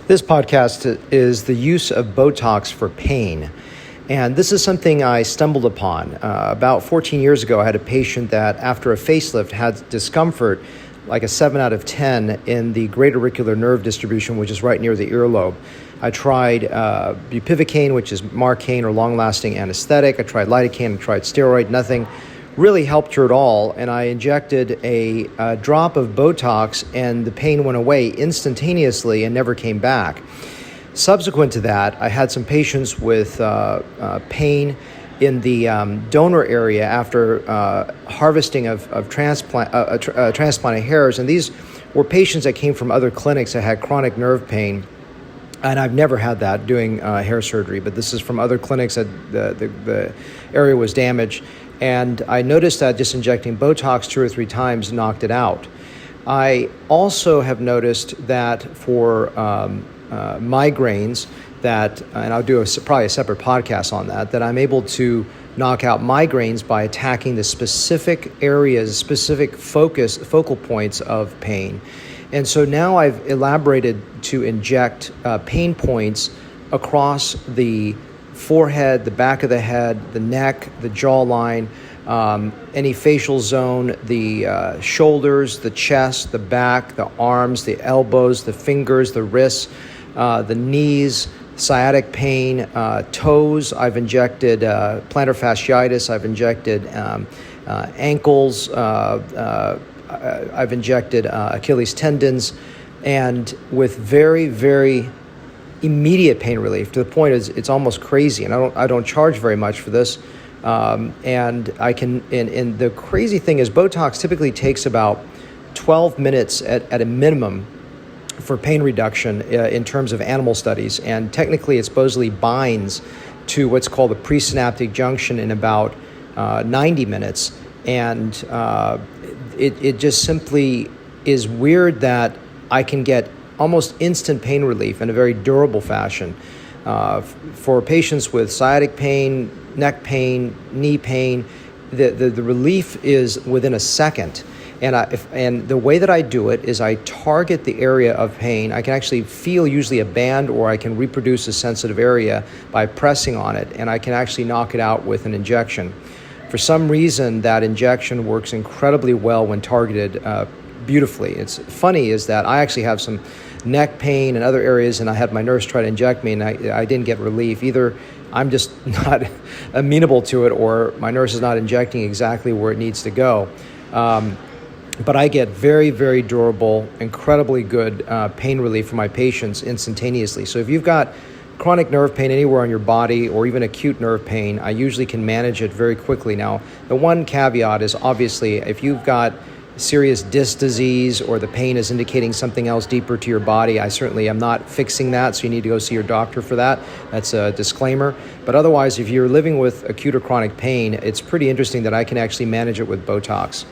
This podcast is the use of Botox for pain. And this is something I stumbled upon. About 14 years ago, I had a patient that after a facelift had discomfort, like a 7 out of 10 in the great auricular nerve distribution, which is right near the earlobe. I tried bupivacaine, which is Marcaine or long-lasting anesthetic. I tried lidocaine, I tried steroid, nothing really helped her at all. And I injected a drop of Botox and the pain went away instantaneously and never came back. Subsequent to that, I had some patients with pain in the donor area after harvesting of transplanted hairs. And these were patients that came from other clinics that had chronic nerve pain. And I've never had that doing hair surgery, but this is from other clinics that the area was damaged. And I noticed that just injecting Botox 2 or 3 times knocked it out. I also have noticed that for migraines, and I'll do probably a separate podcast on that I'm able to knock out migraines by attacking the specific areas, specific focal points of pain. And so now I've elaborated to inject pain points across the forehead, the back of the head, the neck, the jawline, any facial zone, the shoulders, the chest, the back, the arms, the elbows, the fingers, the wrists, the knees, sciatic pain, toes. I've injected plantar fasciitis. I've injected ankles. I've injected Achilles tendons, and with very, very immediate pain relief to the point it's almost crazy. And I don't charge very much for this. And I can. And the crazy thing is, Botox typically takes about 12 minutes at a minimum for pain reduction in terms of animal studies. And technically, it supposedly binds to what's called the presynaptic junction in about 90 minutes. And it just simply is weird that I can get almost instant pain relief in a very durable fashion. For patients with sciatic pain, neck pain, knee pain, the relief is within a second. And the way that I do it is I target the area of pain. I can actually feel usually a band, or I can reproduce a sensitive area by pressing on it, and I can actually knock it out with an injection. For some reason, that injection works incredibly well when targeted beautifully. It's funny is that I actually have some neck pain and other areas, and I had my nurse try to inject me, and I didn't get relief. Either I'm just not amenable to it, or my nurse is not injecting exactly where it needs to go. But I get very, very durable, incredibly good pain relief for my patients instantaneously. So if you've got chronic nerve pain anywhere on your body, or even acute nerve pain, I usually can manage it very quickly. Now, the one caveat is obviously if you've got serious disc disease or the pain is indicating something else deeper to your body, I certainly am not fixing that, so you need to go see your doctor for that. That's a disclaimer. But otherwise, if you're living with acute or chronic pain, it's pretty interesting that I can actually manage it with Botox.